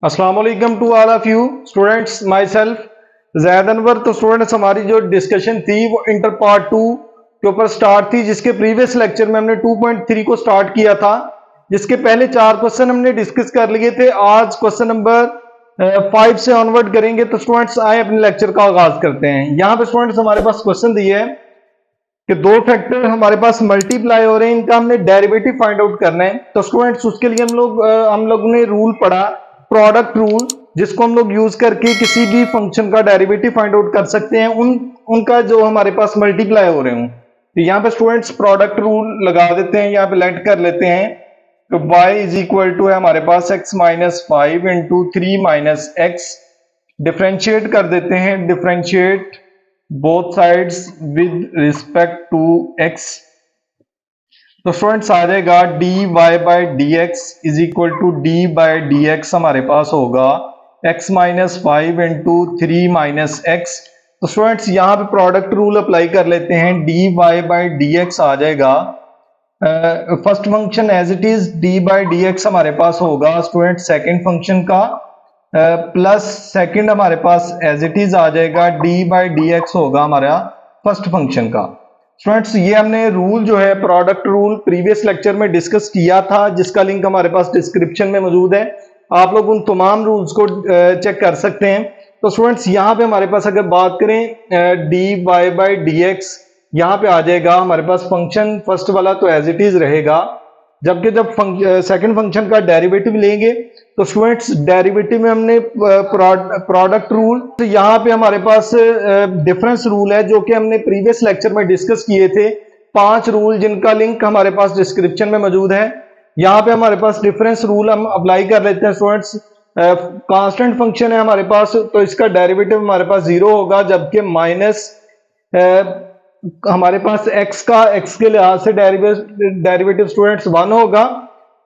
अस्सलाम वालेकुम to all of you students, myself Zaid Anwar. तो स्टूडेंट्स, हमारी जो डिस्कशन थी वो इंटर पार्ट 2 के ऊपर स्टार्ट थी, जिसके प्रीवियस लेक्चर में हमने 2.3 को स्टार्ट किया था, जिसके पहले 4 क्वेश्चन हमने डिस्कस कर लिए थे। आज क्वेश्चन नंबर 5 से ऑनवर्ड करेंगे। तो स्टूडेंट्स आए अपने लेक्चर का आगाज करते हैं। यहाँ पे स्टूडेंट्स हमारे पास क्वेश्चन दिए है कि दो फैक्टर हमारे पास मल्टीप्लाई हो रहे हैं, इनका हमने डेरिवेटिव फाइंड आउट करना है। तो स्टूडेंट्स उसके लिए हम लोग ने रूल पढ़ा, प्रोडक्ट रूल, जिसको हम लोग यूज करके किसी भी फंक्शन का डेरिवेटिव फाइंड आउट कर सकते हैं, उनका जो हमारे पास मल्टीप्लाई हो रहे हों। तो यहाँ पे स्टूडेंट्स प्रोडक्ट रूल लगा देते हैं, यहाँ पे लेट कर लेते हैं। तो y इज इक्वल टू है हमारे पास x minus 5 into 3 minus x. Differentiate कर देते हैं, differentiate both sides with respect to x। तो स्टूडेंट्स आ जाएगा dy by d x is equal to d by d x हमारे पास होगा x minus 5 into 3 minus x. तो स्टूडेंट्स यहाँ पे प्रोडक्ट रूल अप्लाई कर लेते हैं, dy बाई डी एक्स आ जाएगा first function as it is D by d x हमारे पास होगा स्टूडेंट सेकेंड फंक्शन का प्लस सेकेंड हमारे पास एज इट इज आ जाएगा डी बाई डी एक्स होगा हमारा फर्स्ट फंक्शन का। स्टूडेंट्स ये हमने रूल जो है प्रोडक्ट रूल प्रीवियस लेक्चर में डिस्कस किया था, जिसका लिंक हमारे पास डिस्क्रिप्शन में मौजूद है। आप लोग उन तमाम रूल्स को चेक कर सकते हैं। तो स्टूडेंट्स यहाँ पे हमारे पास अगर बात करें d y by d x, यहाँ पे आ जाएगा हमारे पास फंक्शन फर्स्ट वाला तो एज इट इज रहेगा, जबकि जब सेकंड फंक्शन का डेरिवेटिव लेंगे तो स्टूडेंट्स डेरिवेटिव में हमने प्रोडक्ट रूल, तो यहाँ पे हमारे पास डिफरेंस रूल है जो कि हमने प्रीवियस लेक्चर में डिस्कस किए थे। 5 रूल जिनका लिंक हमारे पास डिस्क्रिप्शन में मौजूद है। यहाँ पे हमारे पास डिफरेंस रूल हम अप्लाई कर लेते हैं स्टूडेंट्स। कांस्टेंट फंक्शन है हमारे पास, तो इसका डेरिवेटिव हमारे पास 0 होगा, जबकि माइनस हमारे पास x के लिहाज से डेरिवेटिव स्टूडेंट्स 1 होगा,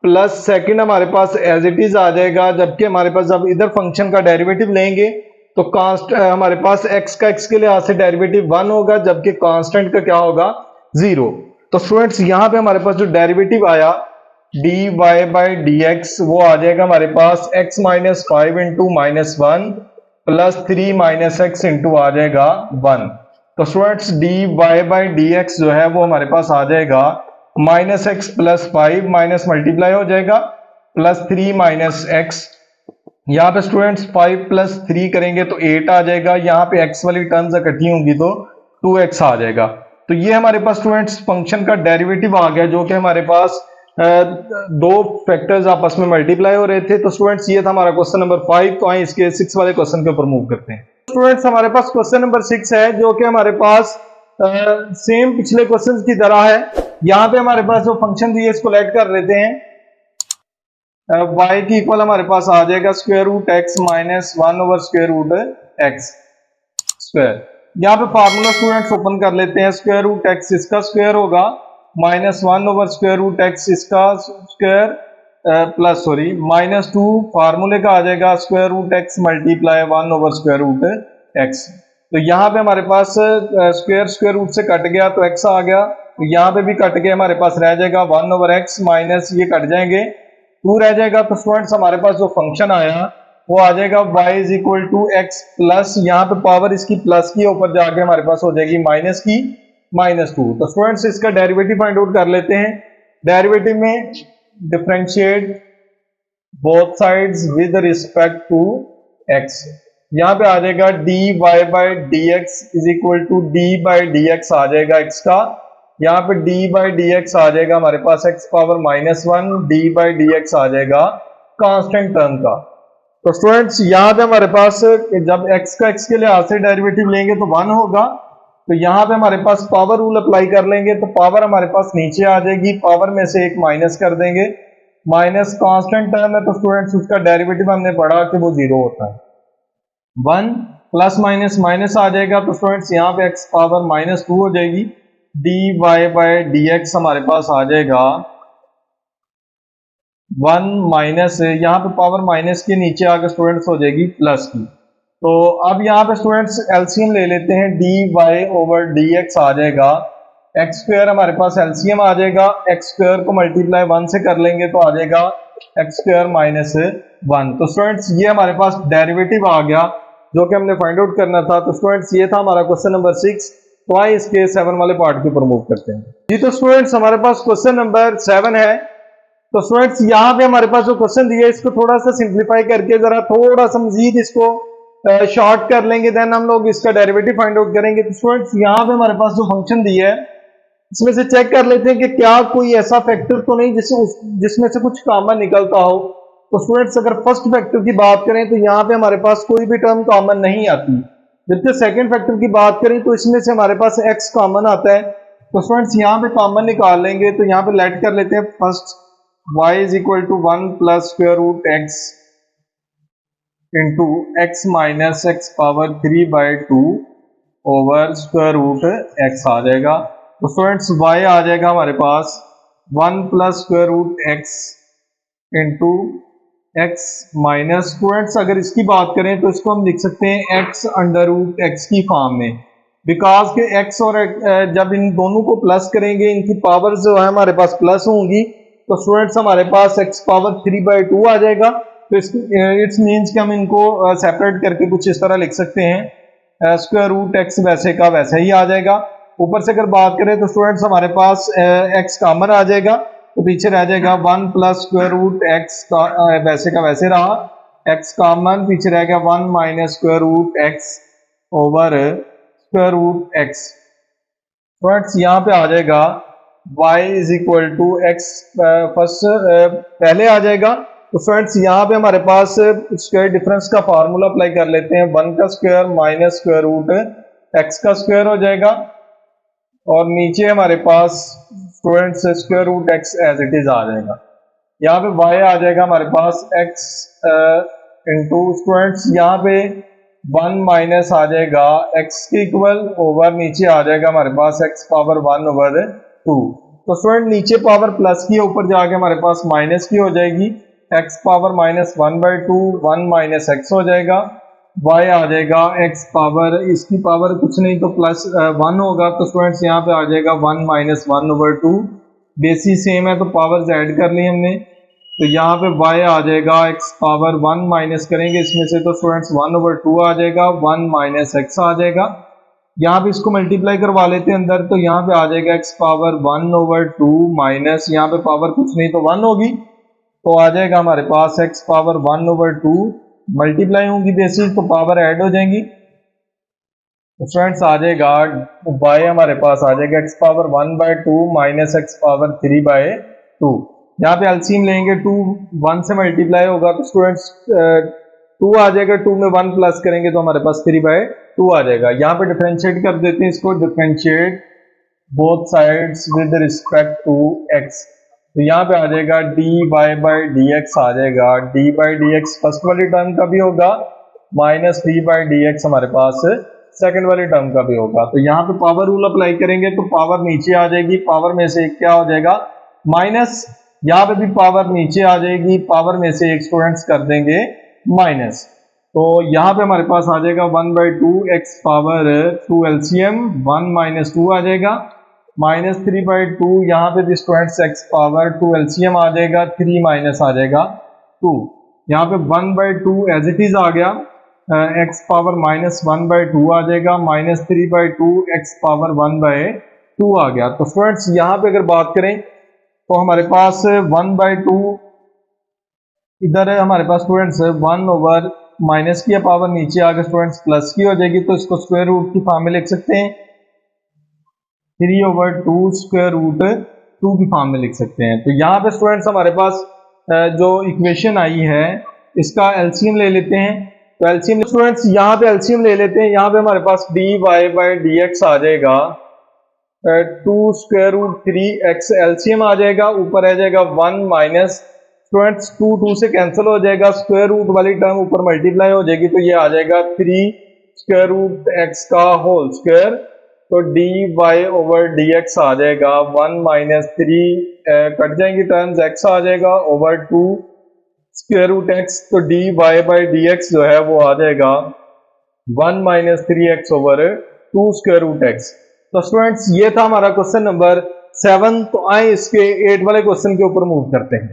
प्लस सेकंड हमारे पास एज इट इज आ जाएगा, जबकि हमारे पास जब इधर फंक्शन का डेरिवेटिव लेंगे तो हमारे पास x के लिहाज से डेरिवेटिव 1 होगा, जबकि कांस्टेंट का क्या होगा 0। तो स्टूडेंट्स यहाँ पे हमारे पास जो डेरिवेटिव आया d y by d x वो आ जाएगा हमारे पास x minus 5 into minus 1 plus 3 minus x into आ जाएगा 1। तो students d y by d x जो है वो हमारे पास आ जाएगा minus x plus 5 minus multiply हो जाएगा प्लस 3 माइनस एक्स। यहाँ पे स्टूडेंट्स 5 प्लस 3 करेंगे तो 8 आ जाएगा, यहाँ पे x वाली टर्म्स इकट्ठी होंगी तो 2x आ जाएगा। तो ये हमारे पास स्टूडेंट्स फंक्शन का डेरिवेटिव आ गया, जो कि हमारे पास दो फैक्टर्स आपस में मल्टीप्लाई हो रहे थे। तो स्टूडेंट्स ये था हमारा क्वेश्चन नंबर 5। तो आए इसके 6 वाले क्वेश्चन के ऊपर मूव करते हैं। स्टूडेंट्स हमारे पास क्वेश्चन नंबर 6 है, जो कि हमारे पास सेम पिछले क्वेश्चन की तरह है। यहाँ पे हमारे पास जो फंक्शन दिए इसको लेट कर लेते हैं। y की इक्वल हमारे पास आ जाएगा square root x minus 1 over square root x square. यहाँ पे फार्मूला स्टूडेंट्स ओपन कर लेते हैं। स्क्वायर रूट एक्स इसका स्क्वायर होगा minus 1 over square root x इसका स्क्वायर प्लस माइनस 2 फार्मूले का आ जाएगा square root x multiply 1 over square root x. तो यहाँ पे हमारे पास स्क्वायर रूट से कट गया तो एक्स आ गया, तो यहाँ पे भी कट के हमारे पास रह जाएगा 1 ओवर एक्स माइनस ये कट जाएंगे 2 रह जाएगा। तो स्टूडेंट्स हमारे पास जो फंक्शन आया वो आ जाएगा y is equal to x plus, यहाँ पे पावर इसकी प्लस की ऊपर जाके हमारे पास हो जाएगी माइनस की माइनस 2। तो स्टूडेंट्स इसका डेरिवेटिव फाइंड आउट कर लेते हैं। डेरिवेटिव में differentiate both sides with respect to x। यहाँ पे आ जाएगा dy by d x is equal to d by d x आ जाएगा x का। यहाँ पे डी बाई डी एक्स आ जाएगा हमारे पास x power minus 1, d by d x आ जाएगा कांस्टेंट टर्म का। तो स्टूडेंट्स यहाँ पे हमारे पास जब x के लिहाज से डेरिवेटिव लेंगे तो 1 होगा, तो यहाँ पे हमारे पास पावर रूल अप्लाई कर लेंगे तो पावर हमारे पास नीचे आ जाएगी, पावर में से एक माइनस कर देंगे, माइनस कांस्टेंट टर्म है तो स्टूडेंट्स उसका डेरिवेटिव हमने पढ़ा कि वो 0 होता है। 1 प्लस माइनस माइनस आ जाएगा, तो स्टूडेंट्स यहाँ पे x पावर माइनस 2 हो जाएगी, d y by d x हमारे पास आ जाएगा 1 माइनस, यहाँ पे पावर माइनस के नीचे आकर स्टूडेंट्स हो जाएगी प्लस की। तो अब यहाँ पे स्टूडेंट्स एलसीएम ले लेते हैं, d y over d x आ जाएगा एक्स स्क्वायर, हमारे पास एलसीएम आ जाएगा, एक्स स्क्वायर को मल्टीप्लाई 1 से कर लेंगे तो आ जाएगा एक्स स्क्वायर माइनस 1। तो स्टूडेंट्स ये हमारे पास डेरिवेटिव आ गया जो कि हमने फाइंड आउट करना था। तो स्टूडेंट्स ये था हमारा क्वेश्चन नंबर 6। तो आइए इसके 7 वाले पार्ट के ऊपर मूव करते हैं जी। तो स्टूडेंट्स हमारे पास क्वेश्चन नंबर 7 है। तो स्टूडेंट्स यहाँ पे हमारे पास जो क्वेश्चन दिया है इसको थोड़ा सा सिंप्लीफाई करके जरा थोड़ा सा मजीद इसको शॉर्ट कर लेंगे, देन हम लोग इसका डेरिवेटिव फाइंड आउट करेंगे। तो स्टूडेंट्स यहाँ पे हमारे पास जो फंक्शन दिया है इसमें से चेक कर लेते हैं कि क्या कोई ऐसा फैक्टर तो नहीं जिसमें से कुछ कॉमन निकलता हो। तो स्टूडेंट्स अगर फर्स्ट फैक्टर की बात करें तो यहाँ पे हमारे पास कोई भी टर्म कॉमन नहीं आती, जबकि सेकंड फैक्टर की बात करें तो इसमें से हमारे पास x कॉमन आता है। तो स्टूडेंट्स यहाँ पे कॉमन निकाल लेंगे। तो यहाँ पे लेट कर लेते हैं first y is equal to 1 plus square root x into x minus x power 3/2 over square root x आ जाएगा। तो स्टूडेंट्स y आ जाएगा हमारे पास 1 plus square root x into x minus, students अगर इसकी बात करें तो इसको हम लिख सकते हैं x अंडर रूट x की फॉर्म में, बिकॉज के x और जब इन दोनों को प्लस करेंगे इनकी पावर जो है हमारे पास प्लस होंगी। तो स्टूडेंट्स हमारे पास x पावर 3/2 आ जाएगा। तो इट्स मीन्स कि हम इनको सेपरेट करके कुछ इस तरह लिख सकते हैं, स्क्वायर रूट x वैसे का वैसा ही आ जाएगा। ऊपर से अगर बात करें तो स्टूडेंट्स हमारे पास x कॉमन आ जाएगा, तो पीछे रह जाएगा 1 प्लस स्क्वायर रूट x वैसे का वैसे रहा, x कॉमन पीछे रह गया 1 minus square root x over square root x। Students यहाँ पे आ जाएगा y is equal to x, first पहले आ जाएगा। तो स्टूडेंट्स यहाँ पे हमारे पास स्क्वायर डिफरेंस का फार्मूला अप्लाई कर लेते हैं, 1 का square minus square root x का स्क्वायर हो जाएगा और नीचे हमारे पास students square root x as it is आ जाएगा। यहाँ पे y आ जाएगा हमारे पास x इंटू स्टूडेंट्स यहाँ पे 1 माइनस आ जाएगा x के इक्वल ओवर नीचे आ जाएगा हमारे पास x पावर 1 ओवर 2। तो स्टूडेंट नीचे पावर प्लस की ऊपर जाके हमारे पास माइनस की हो जाएगी, x power minus 1/2 1 minus x हो जाएगा, y आ जाएगा x पावर इसकी पावर कुछ नहीं तो प्लस 1 होगा। तो स्टूडेंट्स यहाँ पे आ जाएगा 1 माइनस 1/2, बेसिस सेम है तो पावर्स ऐड कर ली हमने। तो यहाँ पे y आ जाएगा x पावर 1 माइनस करेंगे इसमें से तो स्टूडेंट्स 1/2 आ जाएगा, 1 माइनस x आ जाएगा। यहाँ पे इसको मल्टीप्लाई करवा लेते हैं अंदर, तो यहाँ पे आ जाएगा x पावर 1/2 माइनस यहाँ पे पावर कुछ नहीं तो 1 होगी, तो आ जाएगा हमारे पास x पावर 1/2 मल्टीप्लाई होंगी बेसिस तो पावर ऐड हो जाएंगी। तो फ्रेंड्स आ जाएगा y हमारे पास आ जाएगा x power 1/2 minus x power 3/2। यहाँ पे एलसीएम लेंगे 2 1 से मल्टीप्लाई होगा तो स्टूडेंट्स 2 आ जाएगा, 2 में 1 प्लस करेंगे तो हमारे पास 3/2 आ जाएगा। यहाँ पे डिफरेंशिएट कर देते हैं इसको, differentiate both sides with respect to x। तो यहाँ पे आ जाएगा dy/dx आ जाएगा, d/dx फर्स्ट वाली टर्म का भी होगा माइनस d/dx हमारे पास सेकंड वाली टर्म का भी होगा। तो यहाँ पे पावर रूल अप्लाई करेंगे तो पावर नीचे आ जाएगी, पावर में से एक क्या हो जाएगा माइनस, यहाँ पे भी पावर नीचे आ जाएगी, पावर में से एक स्टूडेंट्स कर देंगे माइनस। तो यहाँ पे हमारे पास आ जाएगा 1/2 x पावर 2 एलसीएम 1 माइनस 2 आ जाएगा, माइनस 3/2 यहाँ पे भी स्टूडेंट्स x पावर 2 एलसीएम आ जाएगा, 3 माइनस आ जाएगा 2, यहाँ पे 1/2 एज इट इज आ गया, x पावर माइनस 1/2 आ जाएगा, माइनस 3/2 x पावर 1/2 आ गया। तो स्टूडेंट्स यहाँ पे अगर बात करें तो हमारे पास 1/2 इधर है हमारे पास स्टूडेंट्स 1 ओवर माइनस की पावर नीचे आकर स्टूडेंट्स प्लस की हो जाएगी, तो इसको स्क्वायर रूट की फॉर्म में लिख सकते हैं, 3/2 स्क्वायर रूट 2 की फॉर्म में लिख सकते हैं। तो यहाँ पे स्टूडेंट्स हमारे पास जो इक्वेशन आई है इसका एलसीएम ले लेते हैं। तो एलसीएम स्टूडेंट्स यहाँ पे एलसीएम ले लेते हैं, यहाँ पे हमारे पास dy/dx आ जाएगा 2 स्क्वायर रूट 3x एलसीएम आ जाएगा, ऊपर आ जाएगा 1 माइनस स्टूडेंट्स 2 से कैंसिल हो जाएगा, स्क्वायर रूट वाली टर्म ऊपर मल्टीप्लाई हो जाएगी तो ये आ जाएगा 3 स्क्वायर रूट x का होल स्क्वायर। तो dy/dx आ जाएगा 1 माइनस 3 कट जाएंगी टर्म्स, x आ जाएगा ओवर 2 स्क्वायर रूट x। तो dy/dx जो है वो आ जाएगा 1 minus 3x over 2 square root x। तो स्टूडेंट्स ये था हमारा क्वेश्चन नंबर 7। तो आए इसके 8 वाले क्वेश्चन के ऊपर मूव करते हैं।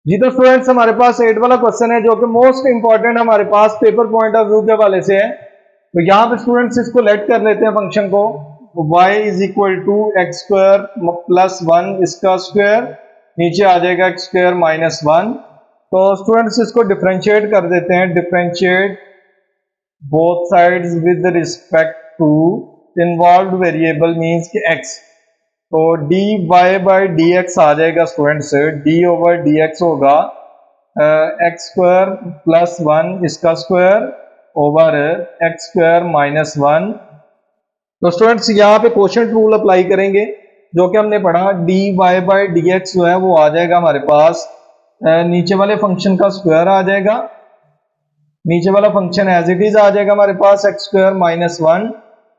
जी तो स्टूडेंट्स हमारे पास 8 वाला क्वेश्चन है जो कि मोस्ट इंपॉर्टेंट हमारे पास पेपर पॉइंट ऑफ व्यू के हवाले से है। तो यहाँ पे स्टूडेंट्स इसको लेट कर लेते हैं फंक्शन को y is equal to x square plus 1 इसका स्क्वायर, नीचे आ जाएगा एक्स स्क्वायर माइनस 1। तो स्टूडेंट्स इसको डिफरेंशिएट कर देते हैं, differentiate both sides with respect to involved variable means कि x। तो dy बाई डी एक्स आ जाएगा students, d over d x होगा एक्स स्क्वायर प्लस 1 इसका square over x square minus 1। तो स्टूडेंट्स यहाँ पे क्वोशंट रूल अप्लाई करेंगे जो कि हमने पढ़ा, dy बाई डी एक्स जो है वो आ जाएगा हमारे पास नीचे वाले फंक्शन का स्क्वायर आ जाएगा, नीचे वाला फंक्शन एज इट इज आ जाएगा हमारे पास x square minus 1,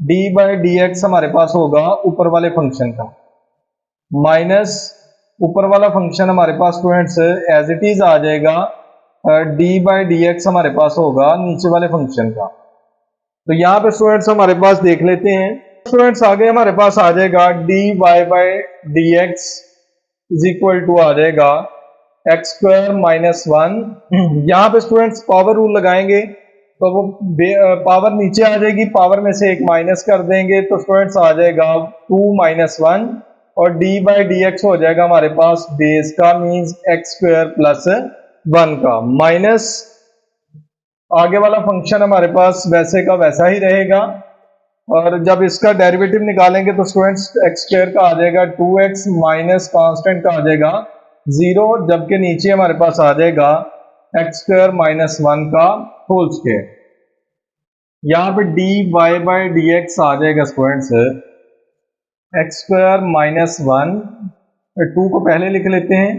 d by d x हमारे पास होगा ऊपर वाले फंक्शन का माइनस ऊपर वाला फंक्शन हमारे पास स्टूडेंट्स एज इट इज आ जाएगा डी बाई डी एक्स हमारे पास होगा नीचे वाले फंक्शन का। तो यहाँ पे स्टूडेंट्स हमारे पास देख लेते हैं, स्टूडेंट्स आगे हमारे पास आ जाएगा d y by d x is equal to आ जाएगा एक्स स्क्वायर माइनस 1। यहाँ पे स्टूडेंट्स पावर रूल लगाएंगे तो वो पावर नीचे आ जाएगी, पावर में से एक माइनस कर देंगे तो स्टूडेंट्स आ जाएगा 2 माइनस 1 और d बाई डी एक्स हो जाएगा हमारे पास बेस का मींस एक्स स्क्वायर प्लस 1 का, माइनस आगे वाला फंक्शन हमारे पास वैसे का वैसा ही रहेगा। और जब इसका डेरिवेटिव निकालेंगे तो स्टूडेंट्स एक्स स्क्वायर का आ जाएगा 2x माइनस कांस्टेंट का आ जाएगा 0, जबकि नीचे हमारे पास आ जाएगा एक्स स्क्वायर माइनस 1 का होल स्क्वायर। यहाँ पे dy बाई डी एक्स आ जाएगा स्टूडेंट्स एक्स स्क्वायर माइनस 1, 2 को पहले लिख लेते हैं,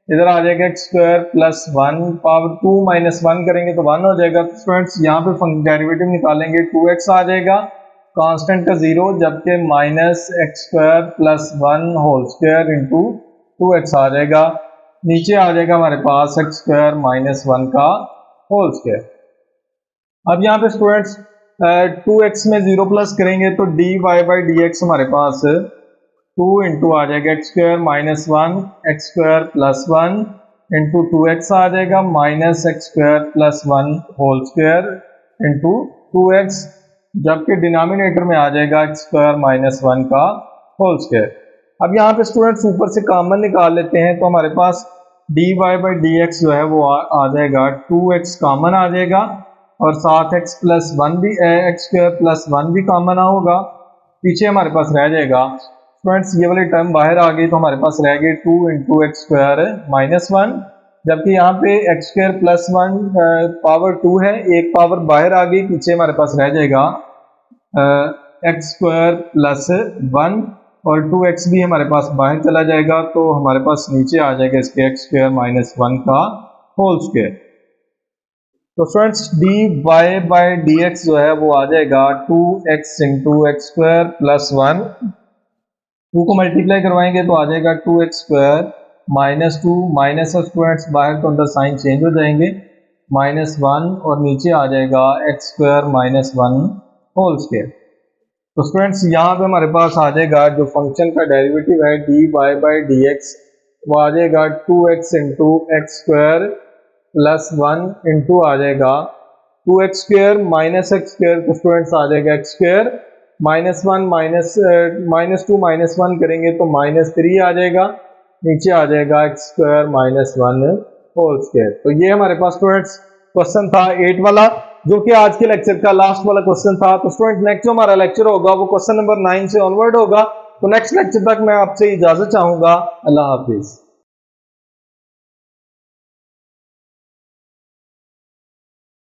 इधर आ जाएगा x square plus 1, power 2 minus 1 करेंगे तो 1 हो जाएगा। तो स्टूडेंट्स यहाँ पे डेरिवेटिव निकालेंगे 2x आ जाएगा कांस्टेंट का 0, जबकि minus x square plus 1 whole square into 2x आ जाएगा, नीचे आ जाएगा हमारे पास एक्स स्क्वायर माइनस 1 का होल स्क्वायर। अब यहाँ पे स्टूडेंट्स 2x में 0 प्लस करेंगे तो dy बाई डी एक्स हमारे पास 2 इंटू आ जाएगा x square minus 1 x square plus 1 into 2x आ जाएगा minus x square plus 1 whole square into 2x, जबकि डिनोमिनेटर में आ जाएगा एक्स स्क्वायर माइनस 1 का होल स्क्वायर। अब यहाँ पे स्टूडेंट्स ऊपर से कॉमन निकाल लेते हैं तो हमारे पास dy बाई डी एक्स जो है वो आ जाएगा 2x कॉमन आ जाएगा और साथ x प्लस 1 भी एक्स स्क्वायर प्लस 1 भी कॉमन होगा, पीछे हमारे पास रह जाएगा स्टूडेंट्स ये वाली टर्म बाहर आ गई तो हमारे पास रह गई 2 इंटू एक्स स्क्वायर माइनस 1, जबकि यहाँ पे एक्स स्क्वायर प्लस 1 पावर 2 है, एक पावर बाहर आ गई, पीछे हमारे पास रह जाएगा एक्स स्क्वायर प्लस 1 और 2x भी हमारे पास बाहर चला जाएगा तो हमारे पास नीचे आ जाएगा इसके एक्स स्क्वायर माइनस 1 का होल स्क्वायर। तो students dy by d x जो है वो आ जाएगा 2x into x square plus 1, 2 को मल्टीप्लाई करवाएंगे तो आ जाएगा 2x square minus 2 minus students बाहर तो अंदर साइन चेंज हो जाएंगे माइनस 1 और नीचे आ जाएगा x square minus 1 whole square. तो स्टूडेंट्स यहाँ पे हमारे पास आ जाएगा जो फंक्शन का डेरिवेटिव है dy बाई डी एक्स वो आ जाएगा 2x into x square plus 1 into आ जाएगा 2x square minus x square तो स्टूडेंट्स आ जाएगा x square minus 1 minus 2 minus 1 करेंगे तो माइनस 3 आ जाएगा, नीचे आ जाएगा x square minus 1 whole square. तो ये हमारे पास स्टूडेंट्स क्वेश्चन था 8 वाला जो कि आज के लेक्चर का लास्ट वाला क्वेश्चन था। तो स्टूडेंट नेक्स्ट जो हमारा लेक्चर होगा वो क्वेश्चन नंबर 9 से ऑनवर्ड होगा। तो नेक्स्ट लेक्चर तक मैं आपसे इजाजत चाहूंगा। अल्लाह हाफिज।